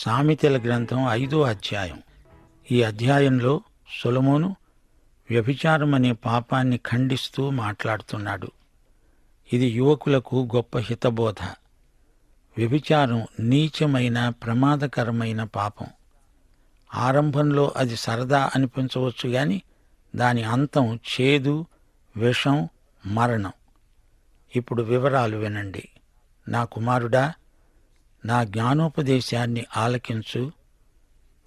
సామెతల గ్రంథం 5వ అధ్యాయం. ఈ అధ్యాయంలో సొలొమోను వ్యభిచారం అనే పాపాన్ని ఖండిస్తూ మాట్లాడుతున్నాడు. ఇది యువకులకు గొప్ప హితబోధ. వ్యభిచారం నీచమైన ప్రమాదకరమైన పాపం. ఆరంభంలో అది సరదా అనిపించవచ్చు గాని దాని అంతం చేదు, విషం, మరణం. ఇప్పుడు వివరాలు వినండి. నా కుమారుడా, నా జ్ఞానోపదేశాన్ని ఆలకించు,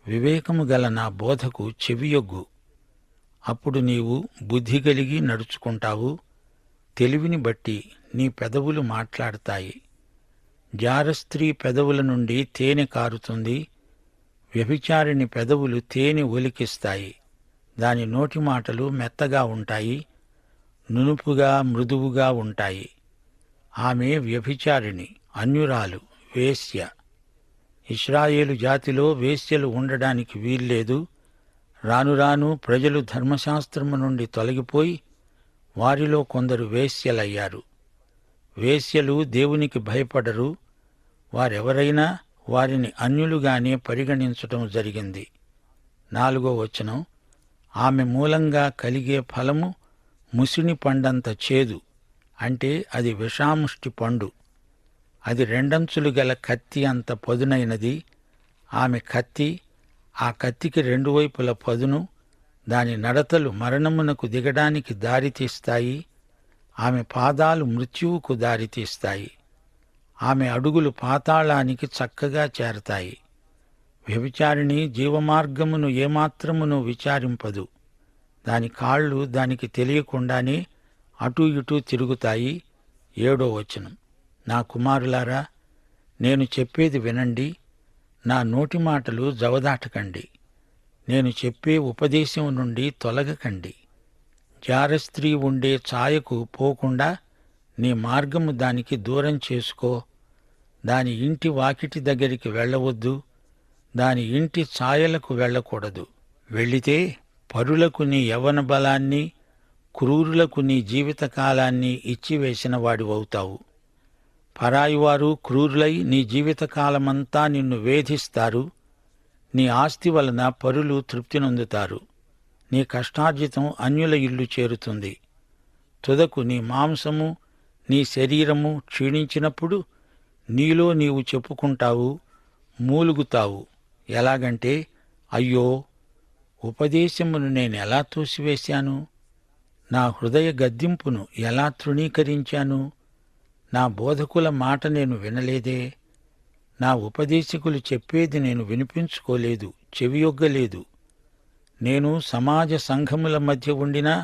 వివేకము గల నా బోధకు చెవియొగ్గు. అప్పుడు నీవు బుద్ధి కలిగి నడుచుకుంటావు. తెలివిని బట్టి నీ పెదవులు మాట్లాడతాయి. జారస్త్రీ పెదవుల నుండి తేనె కారుతుంది. వ్యభిచారిణి పెదవులు తేనె ఒలికిస్తాయి. దాని నోటి మాటలు మెత్తగా ఉంటాయి, నునుపుగా మృదువుగా ఉంటాయి. ఆమె వ్యభిచారిణి, అన్యురాలు, వేశ్య. ఇశ్రాయేలు జాతిలో వేశ్యలు ఉండడానికి వీల్లేదు. రాను రాను ప్రజలు ధర్మశాస్త్రము నుండి తొలగిపోయి వారిలో కొందరు వేశ్యలయ్యారు. వేశ్యలు దేవునికి భయపడరు. వారెవరైనా వారిని అన్యులుగానే పరిగణించటం జరిగింది. 4వ వచనం. ఆమె మూలంగా కలిగే ఫలము ముసిని పండంత చేదు, అంటే అది విషాముష్టి పండు. అది రెండంచులు గల కత్తి అంత పదునైనది. ఆమె కత్తి, ఆ కత్తికి రెండు వైపుల పదును. దాని నడతలు మరణమునకు దిగడానికి దారితీస్తాయి. ఆమె పాదాలు మృత్యువుకు దారితీస్తాయి. ఆమె అడుగులు పాతాళానికి చక్కగా చేరతాయి. వ్యభిచారిణి జీవమార్గమును ఏమాత్రమును విచారింపదు. దాని కాళ్ళు దానికి తెలియకుండానే అటూ ఇటూ తిరుగుతాయి. 7వ వచనం. నా కుమారులారా, నేను చెప్పేది వినండి. నా నోటి మాటలు జవదాటకండి. నేను చెప్పే ఉపదేశం నుండి తొలగకండి. జారస్త్రీ ఉండే ఛాయకు పోకుండా నీ మార్గము దానికి దూరం చేసుకో. దాని ఇంటి వాకిటి దగ్గరికి వెళ్ళవద్దు. దాని ఇంటి ఛాయలకు వెళ్ళకూడదు. వెళ్ళితే పరులకు నీ యవ్వన బలాన్ని, క్రూరులకు నీ జీవితకాలాన్ని ఇచ్చివేసిన వాడివవుతావు. పరాయివారు క్రూరులై నీ జీవితకాలమంతా నిన్ను వేధిస్తారు. నీ ఆస్తి వలన పరులు తృప్తి నొందుతారు. నీ కష్టార్జితం అన్యుల ఇల్లు చేరుతుంది. తుదకు నీ మాంసము, నీ శరీరము క్షీణించినప్పుడు నీలో నీవు చెప్పుకుంటావు, మూలుగుతావు. ఎలాగంటే, అయ్యో, ఉపదేశమును నేనెలా తోసివేశాను? నా హృదయ గద్దింపును ఎలా తృణీకరించాను? నా బోధకుల మాట నేను వినలేదే. నా ఉపదేశకులు చెప్పేది నేను వినిపించుకోలేదు, చెవియొగ్గలేదు. నేను సమాజ సంఘముల మధ్య ఉండినా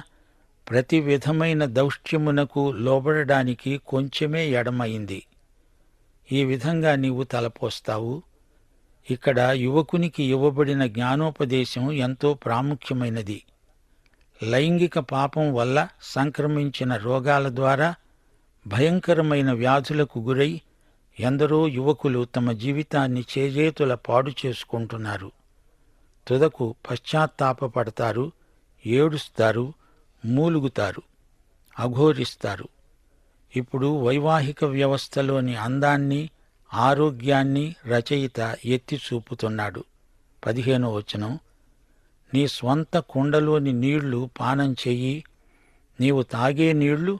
ప్రతి విధమైన దౌష్ట్యమునకు లోబడడానికి కొంచెమే ఎడమైంది. ఈ విధంగా నీవు తలపోస్తావు. ఇక్కడ యువకునికి ఇవ్వబడిన జ్ఞానోపదేశం ఎంతో ప్రాముఖ్యమైనది. లైంగిక పాపం వల్ల సంక్రమించిన రోగాల ద్వారా భయంకరమైన వ్యాధులకు గురై ఎందరో యువకులు తమ జీవితాన్ని చేజేతుల పాడు చేసుకుంటున్నారు. తుదకు పశ్చాత్తాపపడతారు, ఏడుస్తారు, మూలుగుతారు, అఘోరిస్తారు. ఇప్పుడు వైవాహిక వ్యవస్థలోని అందాన్ని, ఆరోగ్యాన్ని రచయిత ఎత్తి చూపుతున్నాడు. 15వ వచనం. నీ స్వంత కుండలోని నీళ్లు పానం చెయ్యి. నీవు తాగే నీళ్లు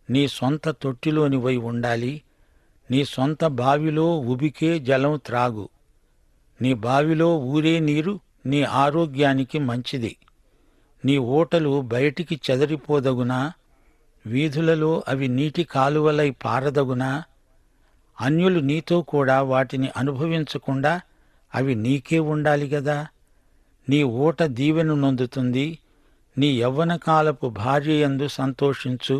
నీ సొంత తొట్టిలోనివై ఉండాలి. నీ సొంత బావిలో ఉబికే జలం త్రాగు. నీ బావిలో ఊరే నీరు నీ ఆరోగ్యానికి మంచిది. నీ ఊటలు బయటికి చెదరిపోదగునా? వీధులలో అవి నీటి కాలువలై పారదగునా? అన్యులు నీతో కూడా వాటిని అనుభవించకుండా అవి నీకే ఉండాలి గదా. నీ ఊట దీవెను నొందుతుంది. నీ యవ్వనకాలపు భార్యయందు సంతోషించు.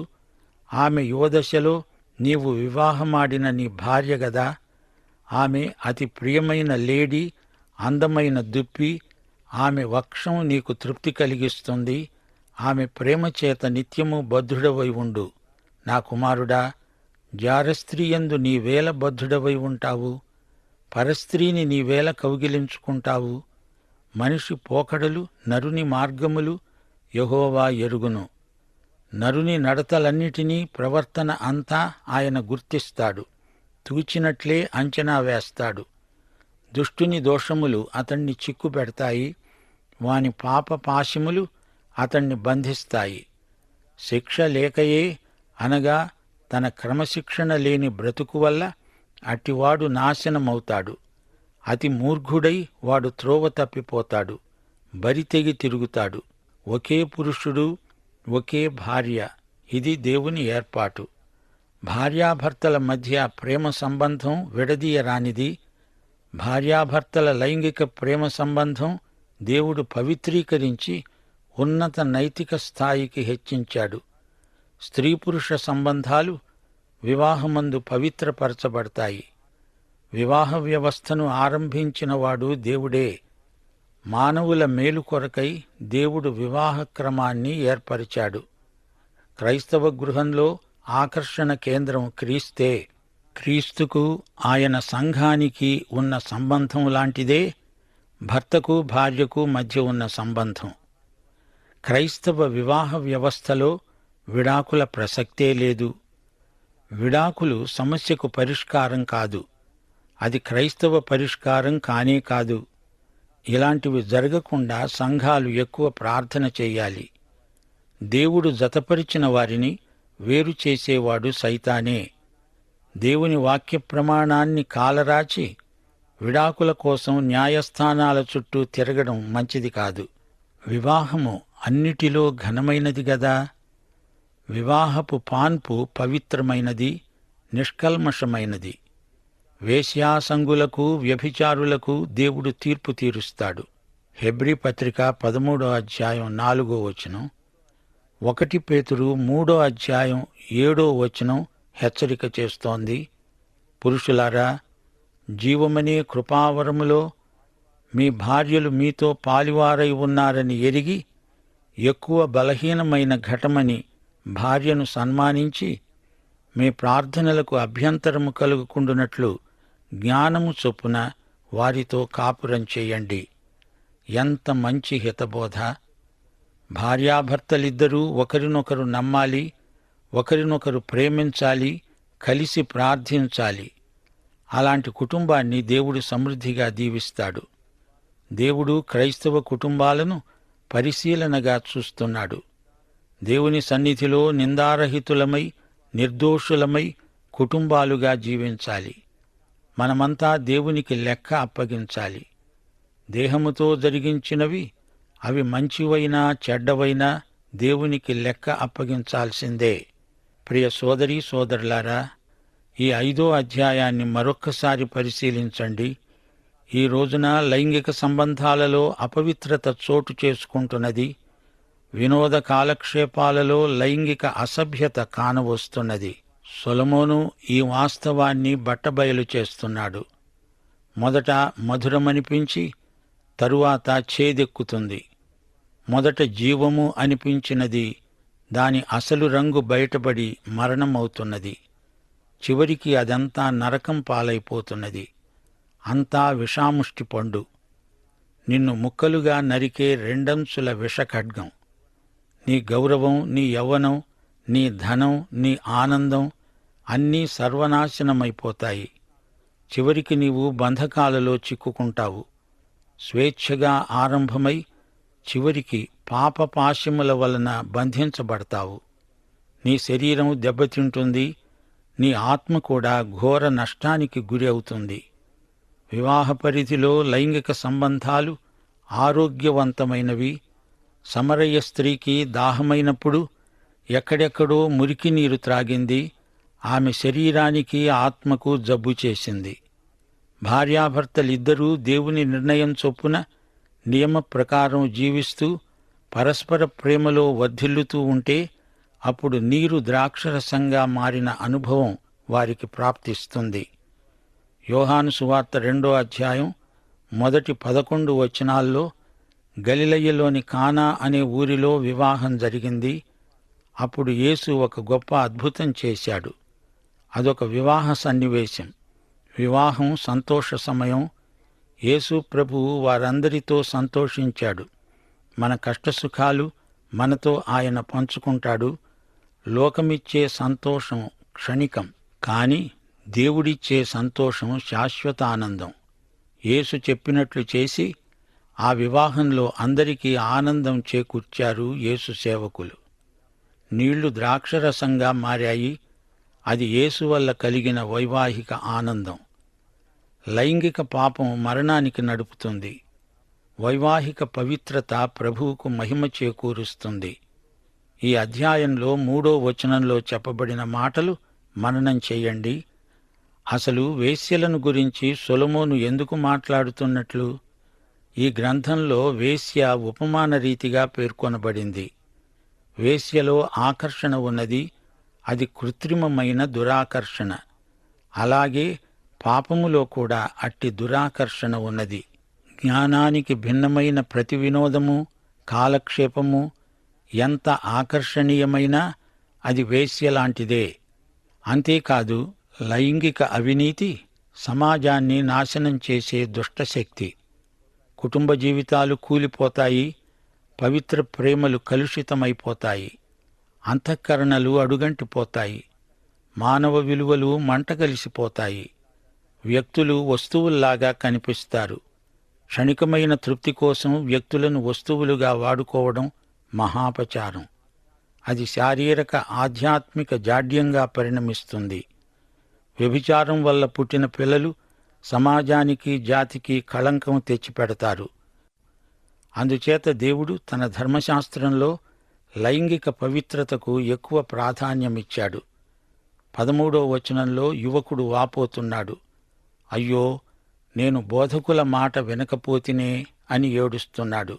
ఆమె యువదశలో నీవు వివాహమాడిన నీ భార్య గదా. ఆమె అతి ప్రియమైన లేడి, అందమైన దుప్పి. ఆమె వక్షం నీకు తృప్తి కలిగిస్తుంది. ఆమె ప్రేమ చేత నిత్యము బద్ధుడవై ఉండు. నా కుమారుడా, జారస్త్రీయందు నీవేళ బద్ధుడవై ఉంటావు? పరస్త్రీని నీవేళ కౌగిలించుకుంటావు? మనిషి పోకడలు, నరుని మార్గములు యెహోవా ఎరుగును. నరుని నడతలన్నిటినీ, ప్రవర్తన అంతా ఆయన గుర్తిస్తాడు. తూచినట్లే అంచనా వేస్తాడు. దుష్టుని దోషములు అతణ్ణి చిక్కుపెడతాయి, వాని పాప పాశములు అతణ్ణి బంధిస్తాయి. శిక్ష లేకయే, అనగా తన క్రమశిక్షణ లేని బ్రతుకు వల్ల అట్టివాడు నాశనమవుతాడు. అతి మూర్ఘుడై వాడు త్రోవ తప్పిపోతాడు, బరితెగి తిరుగుతాడు. ఒకే పురుషుడు, ఒకే భార్య, ఇది దేవుని ఏర్పాటు. భార్యాభర్తల మధ్య ప్రేమ సంబంధం విడదీయరానిది. భార్యాభర్తల లైంగిక ప్రేమ సంబంధం దేవుడు పవిత్రీకరించి ఉన్నత నైతిక స్థాయికి హెచ్చించాడు. స్త్రీ పురుష సంబంధాలు వివాహమందు పవిత్రపరచబడతాయి. వివాహ వ్యవస్థను ఆరంభించినవాడు దేవుడే. మానవుల మేలు కొరకై దేవుడు వివాహ క్రమాన్ని ఏర్పరిచాడు. క్రైస్తవ గృహంలో ఆకర్షణ కేంద్రం క్రీస్తే. క్రీస్తుకు ఆయన సంఘానికి ఉన్న సంబంధం లాంటిదే భర్తకు భార్యకు మధ్య ఉన్న సంబంధం. క్రైస్తవ వివాహ వ్యవస్థలో విడాకుల ప్రసక్తే లేదు. విడాకులు సమస్యకు పరిష్కారం కాదు. అది క్రైస్తవ పరిష్కారం కానే కాదు. ఇలాంటివి జరగకుండా సంఘాలు ఎక్కువ ప్రార్థన చెయ్యాలి. దేవుడు జతపరిచిన వారిని వేరు చేసేవాడు సైతానే. దేవుని వాక్య ప్రమాణాన్ని కాలరాచి విడాకుల కోసం న్యాయస్థానాల చుట్టూ తిరగడం మంచిది కాదు. వివాహము అన్నిటిలో ఘనమైనది గదా. వివాహపు పాన్పు పవిత్రమైనది, నిష్కల్మషమైనది. వేశ్యాసంగులకు, వ్యభిచారులకు దేవుడు తీర్పు తీరుస్తాడు. హెబ్రీ పత్రిక 13వ అధ్యాయం 4వ వచనం, 1 పేతురు 3వ అధ్యాయం 7వ వచనం హెచ్చరిక చేస్తోంది. పురుషులారా, జీవమనే కృపావరములో మీ భార్యలు మీతో పాలివారై ఉన్నారని ఎరిగి, ఎక్కువ బలహీనమైన ఘటమని భార్యను సన్మానించి, మీ ప్రార్థనలకు అభ్యంతరము కలుగుకుండునట్లు జ్ఞానము చొప్పున వారితో కాపురం చేయండి. ఎంత మంచి హితబోధ! భార్యాభర్తలిద్దరూ ఒకరినొకరు నమ్మాలి, ఒకరినొకరు ప్రేమించాలి, కలిసి ప్రార్థించాలి. అలాంటి కుటుంబాన్ని దేవుడు సమృద్ధిగా దీవిస్తాడు. దేవుడు క్రైస్తవ కుటుంబాలను పరిశీలనగా చూస్తున్నాడు. దేవుని సన్నిధిలో నిందారహితులమై, నిర్దోషులమై కుటుంబాలుగా జీవించాలి. మనమంతా దేవునికి లెక్క అప్పగించాలి. దేహముతో జరిగించినవి, అవి మంచివైనా చెడ్డవైనా దేవునికి లెక్క అప్పగించాల్సిందే. ప్రియ సోదరీ సోదరులారా, ఈ 5వ అధ్యాయాన్ని మరొక్కసారి పరిశీలించండి. ఈ రోజున లైంగిక సంబంధాలలో అపవిత్రత చోటు చేసుకుంటున్నది. వినోద కాలక్షేపాలలో లైంగిక అసభ్యత కానవస్తున్నది. సొలొమోను ఈ వాస్తవాన్ని బట్టబయలు చేస్తున్నాడు. మొదట మధురమనిపించి తరువాత ఛేదెక్కుతుంది. మొదట జీవము అనిపించినది దాని అసలు రంగు బయటపడి మరణమవుతున్నది. చివరికి అదంతా నరకం పాలైపోతున్నది. అంతా విషాముష్టి పండు, నిన్ను ముక్కలుగా నరికే రెండంచుల విషఖడ్గం. నీ గౌరవం, నీ యవ్వనం, నీ ధనం, నీ ఆనందం అన్నీ సర్వనాశనమైపోతాయి. చివరికి నీవు బంధకాలలో చిక్కుకుంటావు. స్వేచ్ఛగా ఆరంభమై చివరికి పాపపాశముల వలన బంధించబడతావు. నీ శరీరం దెబ్బతింటుంది, నీ ఆత్మ కూడా ఘోర నష్టానికి గురి అవుతుంది. వివాహ పరిధిలో లైంగిక సంబంధాలు ఆరోగ్యవంతమైనవి. సమరయ స్త్రీకి దాహమైనప్పుడు ఎక్కడెక్కడో మురికి నీరు త్రాగింది. ఆమె శరీరానికి ఆత్మకు జబ్బు చేసింది. భార్యాభర్తలిద్దరూ దేవుని నిర్ణయం చొప్పున నియమ ప్రకారం జీవిస్తూ పరస్పర ప్రేమలో వర్ధిల్లుతూ ఉంటే అప్పుడు నీరు ద్రాక్షరసంగా మారిన అనుభవం వారికి ప్రాప్తిస్తుంది. యోహాను సువార్త 2వ అధ్యాయం మొదటి 11 వచనాల్లో గలిలయలోని కానా అనే ఊరిలో వివాహం జరిగింది. అప్పుడు యేసు ఒక గొప్ప అద్భుతం చేశాడు. అదొక వివాహ సన్నివేశం. వివాహం సంతోష సమయం. యేసు ప్రభువు వారందరితో సంతోషించాడు. మన కష్టసుఖాలు మనతో ఆయన పంచుకుంటాడు. లోకమిచ్చే సంతోషం క్షణికం, కాని దేవుడిచ్చే సంతోషం శాశ్వత ఆనందం. యేసు చెప్పినట్లు చేసి ఆ వివాహంలో అందరికీ ఆనందం చేకూర్చారు యేసు సేవకులు. నీళ్లు ద్రాక్షరసంగా మారాయి. అది యేసు వల్ల కలిగిన వైవాహిక ఆనందం. లైంగిక పాపం మరణానికి నడుపుతుంది. వైవాహిక పవిత్రత ప్రభువుకు మహిమ చేకూరుస్తుంది. ఈ అధ్యాయంలో 3వ వచనంలో చెప్పబడిన మాటలు మననం చెయ్యండి. అసలు వేశ్యలను గురించి సొలొమోను ఎందుకు మాట్లాడుతున్నట్లు? ఈ గ్రంథంలో వేశ్య ఉపమాన రీతిగా పేర్కొనబడింది. వేశ్యలో ఆకర్షణ ఉన్నది. అది కృత్రిమమైన దురాకర్షణ. అలాగే పాపములో కూడా అట్టి దురాకర్షణ ఉన్నది. జ్ఞానానికి భిన్నమైన ప్రతి వినోదము, కాలక్షేపము ఎంత ఆకర్షణీయమైనా అది వేశ్యలాంటిదే. అంతేకాదు, లైంగిక అవినీతి సమాజాన్ని నాశనం చేసే దుష్టశక్తి. కుటుంబ జీవితాలు కూలిపోతాయి. పవిత్ర ప్రేమలు కలుషితమైపోతాయి. అంతఃకరణలు అడుగంటిపోతాయి. మానవ విలువలు మంటగలిసిపోతాయి. వ్యక్తులు వస్తువుల్లాగా కనిపిస్తారు. క్షణికమైన తృప్తి కోసం వ్యక్తులను వస్తువులుగా వాడుకోవడం మహాపచారం. అది శారీరక ఆధ్యాత్మిక జాడ్యంగా పరిణమిస్తుంది. వ్యభిచారం వల్ల పుట్టిన పిల్లలు సమాజానికి జాతికి కళంకం తెచ్చిపెడతారు. అందుచేత దేవుడు తన ధర్మశాస్త్రంలో లైంగిక పవిత్రతకు ఎక్కువ ప్రాధాన్యమిచ్చాడు. 13వ వచనంలో యువకుడు వాపోతున్నాడు. అయ్యో, నేను బోధకుల మాట వినకపోతినే అని ఏడుస్తున్నాడు.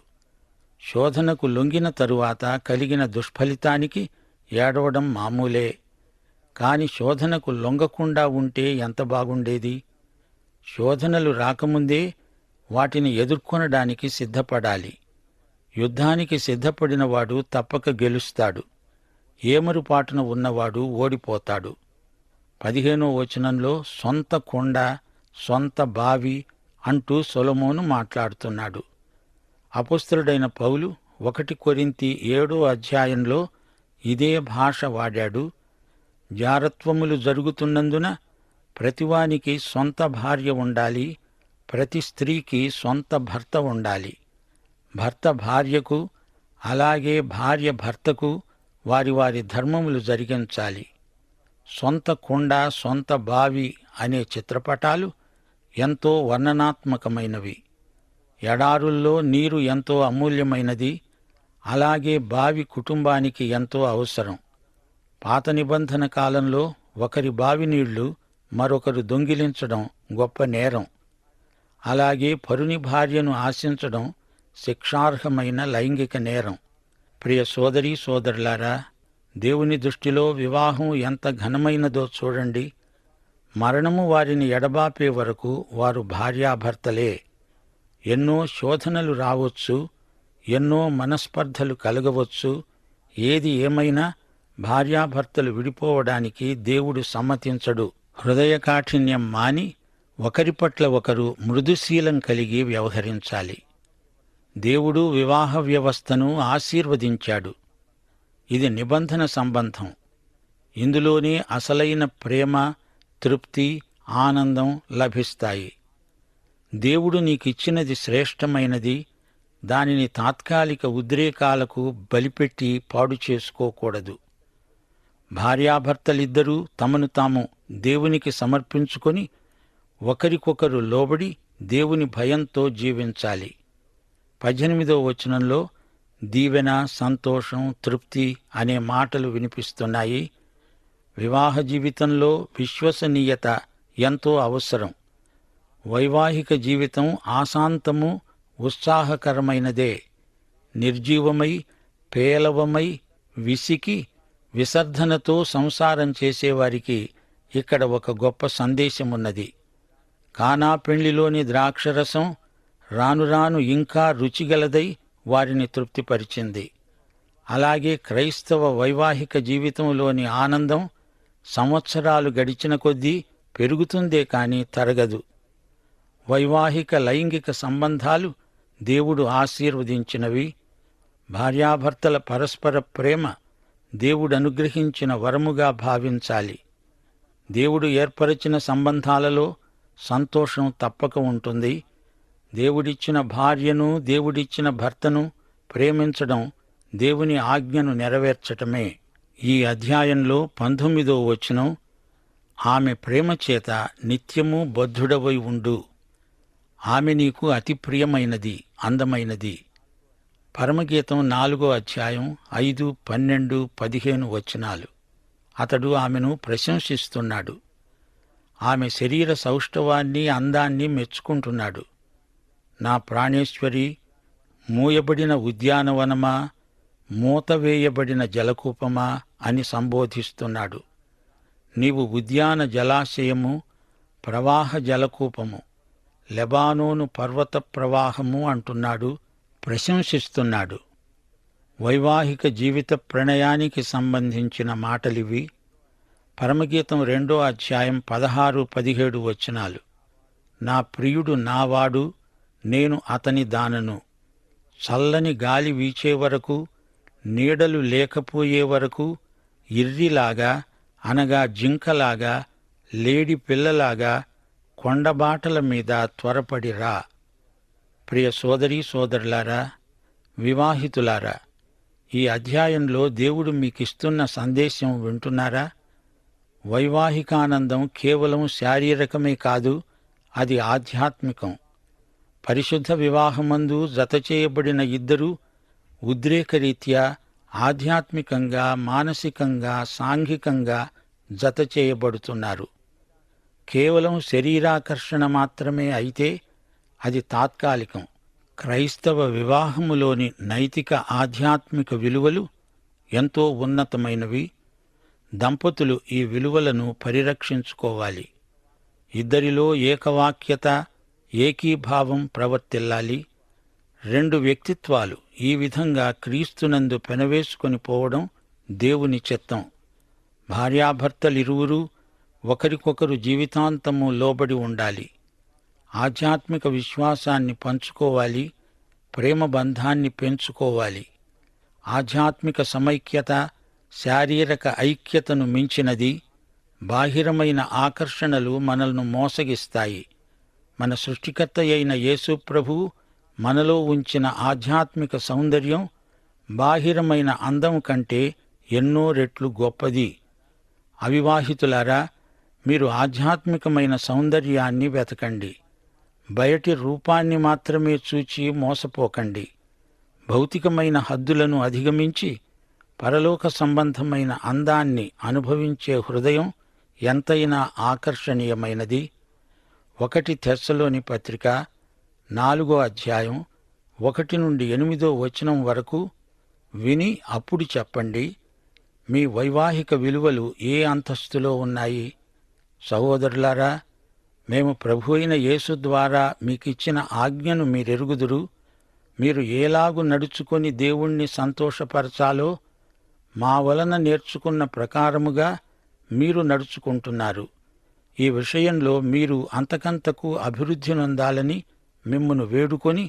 శోధనకు లొంగిన తరువాత కలిగిన దుష్ఫలితానికి ఏడవడం మామూలే. కాని శోధనకు లొంగకుండా ఉంటే ఎంత బాగుండేది. శోధనలు రాకముందే వాటిని ఎదుర్కొనడానికి సిద్ధపడాలి. యుద్ధానికి సిద్ధపడినవాడు తప్పక గెలుస్తాడు. ఏమరుపాటున ఉన్నవాడు ఓడిపోతాడు. 15వ వచనంలో సొంత కొండ, సొంత బావి అంటూ సొలొమోను మాట్లాడుతున్నాడు. అపొస్తలుడైన పౌలు 1 కొరింథీ 7వ అధ్యాయంలో ఇదే భాష వాడాడు. జారత్వములు జరుగుతున్నందున ప్రతివానికి సొంత భార్య ఉండాలి. ప్రతి స్త్రీకి సొంత భర్త ఉండాలి. భర్త భార్యకు, అలాగే భార్య భర్తకు వారి వారి ధర్మములు జరిగించాలి. సొంత కొండ, సొంత బావి అనే చిత్రపటాలు ఎంతో వర్ణనాత్మకమైనవి. ఎడారుల్లో నీరు ఎంతో అమూల్యమైనది. అలాగే బావి కుటుంబానికి ఎంతో అవసరం. పాత నిబంధన కాలంలో ఒకరి బావి నీళ్లు మరొకరు దొంగిలించడం గొప్ప నేరం. అలాగే పరుని భార్యను ఆశించడం శిక్షార్హమైన లైంగిక నేరం. ప్రియ సోదరీ సోదరులారా, దేవుని దృష్టిలో వివాహం ఎంత ఘనమైనదో చూడండి. మరణము వారిని ఎడబాపే వరకు వారు భార్యాభర్తలే. ఎన్నో శోధనలు రావచ్చు, ఎన్నో మనస్పర్ధలు కలగవచ్చు. ఏది ఏమైనా భార్యాభర్తలు విడిపోవడానికి దేవుడు సమ్మతించడు. హృదయకాఠిన్యం మాని ఒకరి పట్ల ఒకరు మృదుశీలం కలిగి వ్యవహరించాలి. దేవుడు వివాహ వ్యవస్థను ఆశీర్వదించాడు. ఇది నిబంధన సంబంధం. ఇందులోనే అసలైన ప్రేమ, తృప్తి, ఆనందం లభిస్తాయి. దేవుడు నీకిచ్చినది శ్రేష్టమైనది. దానిని తాత్కాలిక ఉద్రేకాలకు బలిపెట్టి పాడు చేసుకోకూడదు. భార్యాభర్తలిద్దరూ తమను తాము దేవునికి సమర్పించుకొని ఒకరికొకరు లోబడి దేవుని భయంతో జీవించాలి. 18వ వచనంలో దీవెన, సంతోషం, తృప్తి అనే మాటలు వినిపిస్తున్నాయి. వివాహ జీవితంలో విశ్వసనీయత ఎంతో అవసరం. వైవాహిక జీవితం ఆశాంతము, ఉత్సాహకరమైనదే. నిర్జీవమై, పేలవమై, విసికి, విసర్ధనతో సంసారం చేసేవారికి ఇక్కడ ఒక గొప్ప సందేశమున్నది. కానా పెండ్లిలోని ద్రాక్షరసం రాను రాను ఇంకా రుచిగలదై వారిని తృప్తిపరిచింది. అలాగే క్రైస్తవ వైవాహిక జీవితంలోని ఆనందం సంవత్సరాలు గడిచిన కొద్దీ పెరుగుతుందే కాని తరగదు. వైవాహిక లైంగిక సంబంధాలు దేవుడు ఆశీర్వదించినవి. భార్యాభర్తల పరస్పర ప్రేమ దేవుడు అనుగ్రహించిన వరముగా భావించాలి. దేవుడు ఏర్పరచిన సంబంధాలలో సంతోషం తప్పక ఉంటుంది. దేవుడిచ్చిన భార్యను, దేవుడిచ్చిన భర్తను ప్రేమించడం దేవుని ఆజ్ఞను నెరవేర్చటమే. ఈ అధ్యాయంలో 19వ వచనం, ఆమె ప్రేమ చేత నిత్యము బద్ధుడవై ఉండు. ఆమె నీకు అతి ప్రియమైనది, అందమైనది. పరమగీతం 4వ అధ్యాయం 5, 12, 15 వచనాలు. అతడు ఆమెను ప్రశంసిస్తున్నాడు. ఆమె శరీర సౌష్ఠవాన్ని, అందాన్ని మెచ్చుకుంటున్నాడు. నా ప్రాణేశ్వరి, మూయబడిన ఉద్యానవనమా, మూతవేయబడిన జలకూపమా అని సంబోధిస్తున్నాడు. నీవు ఉద్యాన జలాశయము, ప్రవాహ జలకూపము, లెబానోను పర్వత ప్రవాహము అంటున్నాడు, ప్రశంసిస్తున్నాడు. వైవాహిక జీవిత ప్రణయానికి సంబంధించిన మాటలివి. పరమగీతం 2వ అధ్యాయం 16, 17 వచనాలు. నా ప్రియుడు నావాడు, నేను అతని దానను. చల్లని గాలి వీచే వరకు, నీడలు లేకపోయే వరకు ఇర్రిలాగా, అనగా జింకలాగా, లేడి పిల్లలాగా కొండబాటల మీద త్వరపడిరా. ప్రియ సోదరీ సోదరులారా, వివాహితులారా, ఈ అధ్యాయంలో దేవుడు మీకిస్తున్న సందేశం వింటున్నారా? వైవాహికానందం కేవలం శారీరకమే కాదు, అది ఆధ్యాత్మికం. పరిశుద్ధ వివాహమందు జతచేయబడిన ఇద్దరూ ఉద్రేకరీత్యా ఆధ్యాత్మికంగా, మానసికంగా, సాంఘికంగా జతచేయబడుతున్నారు. కేవలం శరీరాకర్షణ మాత్రమే అయితే అది తాత్కాలికం. క్రైస్తవ వివాహములోని నైతిక, ఆధ్యాత్మిక విలువలు ఎంతో ఉన్నతమైనవి. దంపతులు ఈ విలువలను పరిరక్షించుకోవాలి. ఇద్దరిలో ఏకవాక్యత, ఏకీభావం ప్రవర్తిల్లాలి. రెండు వ్యక్తిత్వాలు ఈ విధంగా క్రీస్తునందు పెనవేసుకొని పోవడం దేవుని చిత్తం. భార్యాభర్తలిరువురూ ఒకరికొకరు జీవితాంతము లోబడి ఉండాలి. ఆధ్యాత్మిక విశ్వాసాన్ని పంచుకోవాలి, ప్రేమ బంధాన్ని పెంచుకోవాలి. ఆధ్యాత్మిక సమైక్యత శారీరక ఐక్యతను మించినది. బాహిరమైన ఆకర్షణలు మనల్ని మోసగిస్తాయి. మన సృష్టికర్త అయిన యేసు ప్రభువు మనలో ఉంచిన ఆధ్యాత్మిక సౌందర్యం బాహిరమైన అందం కంటే ఎన్నో రెట్లు గొప్పది. అవివాహితులారా, మీరు ఆధ్యాత్మికమైన సౌందర్యాన్ని వెతకండి. బయటి రూపాన్ని మాత్రమే చూచి మోసపోకండి. భౌతికమైన హద్దులను అధిగమించి పరలోక సంబంధమైన అందాన్ని అనుభవించే హృదయం ఎంతైనా ఆకర్షణీయమైనది. 1 తెస్సలోని పత్రిక 4వ అధ్యాయం 1 నుండి 8వ వచనం వరకు విని అప్పుడు చెప్పండి, మీ వైవాహిక విలువలు ఏ అంతస్తులో ఉన్నాయి? సహోదరులారా, మేము ప్రభు అయిన యేసు ద్వారా మీకిచ్చిన ఆజ్ఞను మీరెరుగుదురు. మీరు ఏలాగు నడుచుకొని దేవుణ్ణి సంతోషపరచాలో మా వలన నేర్చుకున్న ప్రకారముగా మీరు నడుచుకుంటున్నారు. ఈ విషయంలో మీరు అంతకంతకు అభివృద్ధి నొందాలని మిమ్మును వేడుకొని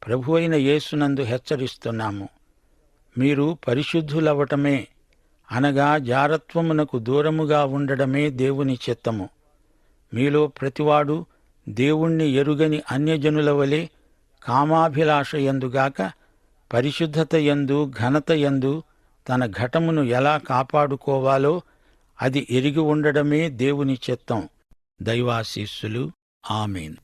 ప్రభు అయిన యేసునందు హెచ్చరిస్తున్నాము. మీరు పరిశుద్ధులవటమే, అనగా జారత్వమునకు దూరముగా ఉండడమే దేవుని చిత్తము. మీలో ప్రతివాడు దేవుణ్ణి ఎరుగని అన్యజనుల వలె కామాభిలాషయందుగాక పరిశుద్ధతయందు, ఘనతయందు తన ఘటమును ఎలా కాపాడుకోవాలో అది ఎరిగి ఉండడమే దేవుని చిత్తం. దైవాశీస్సులు. ఆమేన్.